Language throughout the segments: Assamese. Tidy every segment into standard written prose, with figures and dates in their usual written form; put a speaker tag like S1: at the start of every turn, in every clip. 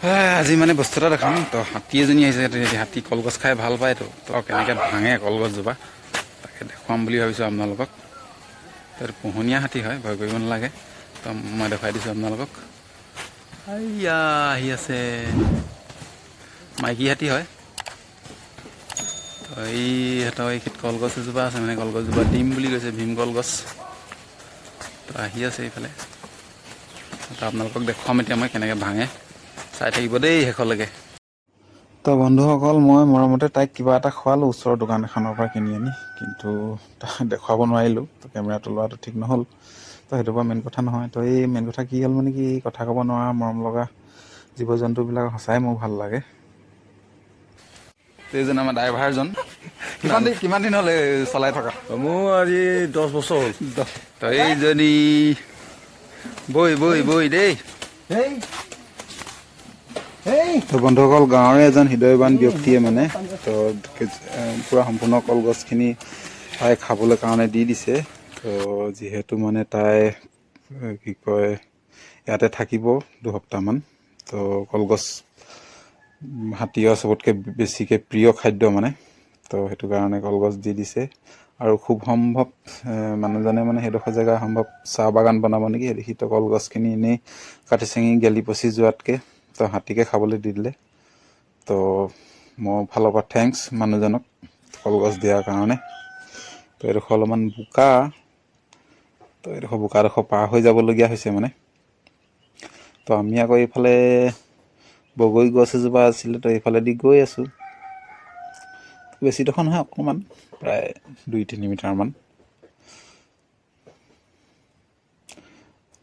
S1: আজি মানে বস্তু এটা দেখাম তো হাতী এজনী আহিছে হাতী কলগছ খাই ভাল পায় তো কেনেকৈ ভাঙে কলগছজোপা তাকে দেখুৱাম বুলি ভাবিছোঁ আপোনালোকক তো পোহনীয়া হাতী হয় ভয় কৰিব নালাগে তো মই দেখুৱাই দিছোঁ আপোনালোকক এয়া আহি আছে মাইকী হাতী হয় তো এই সিহঁতৰ এইখিনিত কলগছ এজোপা আছে মানে কলগছজোপা দিম বুলি কৈছে ভীম কলগছ তো আহি আছে এইফালে তো আপোনালোকক দেখুৱাম এতিয়া মই কেনেকৈ ভাঙে চাই থাকিব দেই শেষলৈকে তো বন্ধুসকল মই মৰমতে তাইক কিবা এটা খোৱালোঁ ওচৰৰ দোকান এখনৰ পৰা কিনি আনি কিন্তু দেখুৱাব নোৱাৰিলোঁ তো কেমেৰাটো লোৱাটো ঠিক নহ'ল তো সেইটোৰ পৰা মেইন কথা নহয় তো এই মেইন কথা কি হ'ল মানে কি কথা ক'ব নোৱাৰা মৰম লগা জীৱ জন্তুবিলাক সঁচাই মোৰ ভাল লাগে এইজন আমাৰ ড্ৰাইভাৰজন কিমান দিন হ'ল চলাই থকা
S2: মোৰ আজি 10 বছৰ হ'ল
S1: তো এইজনী বৈ দেই তো বন্ধুসকল গাঁৱৰে এজন হৃদয়বান ব্যক্তিয়ে মানে তো পূৰা সম্পূৰ্ণ কলগছখিনি তাই খাবলৈ কাৰণে দি দিছে তো যিহেতু মানে তাই কি কয় ইয়াতে থাকিব দুসপ্তাহমান তো কলগছ হাতীৰ চবতকৈ বেছিকৈ প্ৰিয় খাদ্য মানে তো সেইটো কাৰণে কলগছ দি দিছে আৰু খুব সম্ভৱ মানুহজনে মানে সেইডোখৰ জেগা সম্ভৱ চাহ বাগান বনাব নেকি সেইতো কলগছখিনি এনেই কাটি চিঙি গেলি পচি যোৱাতকৈ তো হাতীকে খাবলৈ দি দিলে তো মোৰ ফালৰ পৰা থেংকছ মানুহজনক কলগছ দিয়াৰ কাৰণে তো এইডোখৰ অলপমান বোকা তো এইডোখৰ বোকাডোখৰ পাৰ হৈ যাবলগীয়া হৈছে মানে তো আমি আকৌ এইফালে বগৰী গছ এজোপা আছিলে তো এইফালেদি গৈ আছোঁ বেছিডোখৰ নহয় অকণমান প্ৰায় 2-3 মিটাৰমান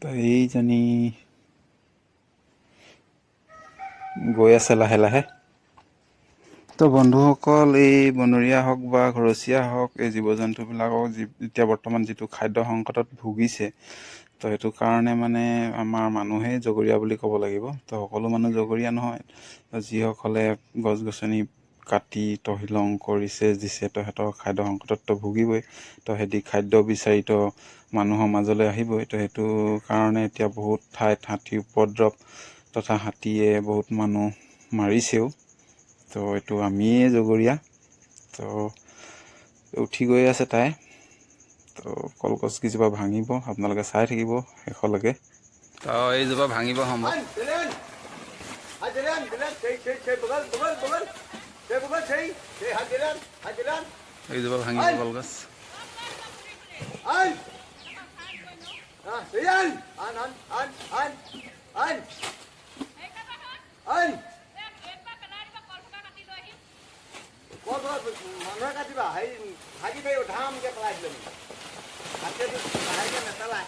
S1: তো এইজনী গৈ আছে লাহে লাহে তো বন্ধুসকল এই বনৰীয়া হওক বা ঘৰচীয়া হওক এই জীৱ জন্তুবিলাকক এতিয়া বৰ্তমান যিটো খাদ্য সংকটত ভুগিছে তো সেইটো কাৰণে মানে আমাৰ মানুহেই জগৰীয়া বুলি ক'ব লাগিব তো সকলো মানুহ জগৰীয়া নহয় যিসকলে গছ গছনি কাটি তহিলং কৰিছে দিছে তো সিহঁতৰ খাদ্য সংকটততো ভুগিবই তো সিহঁতি খাদ্য বিচাৰিতো মানুহৰ মাজলৈ আহিবই তো সেইটো কাৰণে এতিয়া বহুত ঠাইত হাতীৰ উপদ্ৰৱ তথা হাতীয়ে বহুত মানুহ মাৰিছেও তো এইটো আমিয়ে জগৰীয়া তো উঠি গৈ আছে তাই তো কলগছ কেইজোপা ভাঙিব আপোনালোকে চাই থাকিব শেষলৈকে তো এইজোপা ভাঙিব সম্ভৱ এইজোপা ভাঙিব কলগছ
S3: মানুহে কাটিবা হেৰি ভাগি পাৰিব ধামকৈ পেলাই দিলে হাতেটো লাহেকৈ নেপেলায়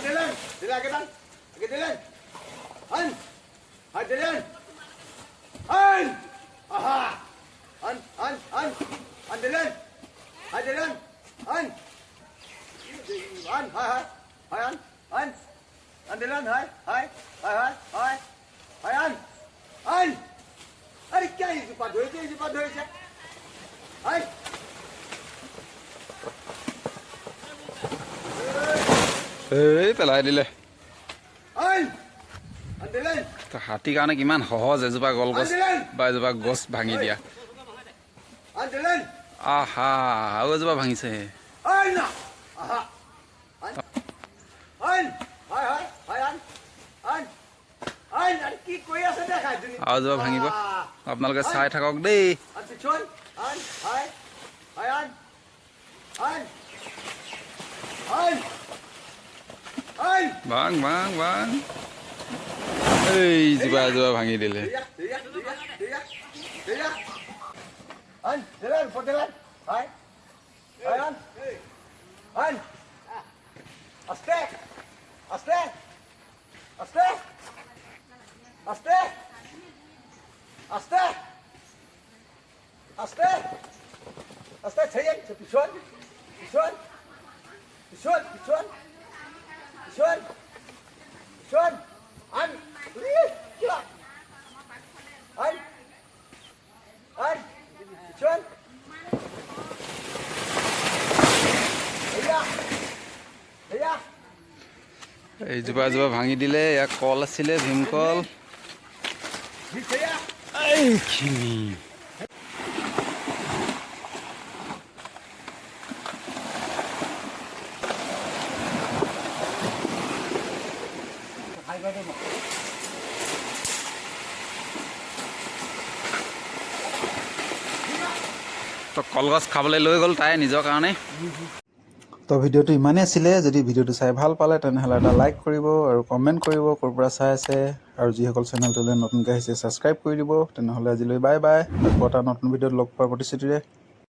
S3: দিলেন দিলে আগেদান আগে দিলেন আন হাই দিলেন আন আহা আন আন আন আন দিলেন হাই দিলেন আন আন হাই হাই হাই আন আন আন দিলেন হাই হাই হাই হাই হাই হাই আন আন আরে क्या ये जुपा धोइছে হাই
S1: এই পেলাই দিলে
S3: আন আন দিলেন
S1: তো হাতীৰ কাৰণে কিমান সহজ এজোপা কলগছ বা এজোপা গছ ভাঙি দিয়া
S3: আন দিলেন
S1: আহা আৰু এজোপা ভাঙিছে
S3: আন না আহা আন আন হাই হাই হাই আন আন আন আরে কি কই আছে দেখাই তুমি
S1: আৰু এজোপা ভাঙিব আপোনালোকে চাই থাকক দেই
S3: আন পিছন আন হাই হাই আন আন আন আন
S1: ভাং ভাং ভাং এই জোপা এজোপা ভাঙি দিলে
S3: Dia. An, jalan, pot jalan. Hai. Hai An. An. Aste. Aste. Aste. Aste. Aste. Aste. Aste, sayang, pisuan. Pisuan. Pisuan, pisuan. Pisuan. Pisuan. An. Gila. An. An. Pisuan. Iya.
S1: এইজোপা এজোপা ভাঙি দিলে। ইয়াক কল আছিলে, ভীমকল এইখিনি। তো কলগছ খাবলৈ লৈ গ'ল তাই নিজৰ কাৰণে। তো ভিডিঅ'টো ইমানেই আছিলে। যদি ভিডিঅ'টো চাই ভাল পালে তেনেহ'লে এটা লাইক কৰিব আৰু কমেণ্ট কৰিব ক'ৰ পৰা চাই আছে, আৰু যিসকল চেনেলটোলৈ নতুনকৈ আহিছে ছাবস্ক্ৰাইব কৰি দিব। তেনেহ'লে আজিলৈ বাই বাই। আকৌ এটা নতুন ভিডিঅ'ত লগ পোৱাৰ প্ৰতিশ্ৰুতিৰে।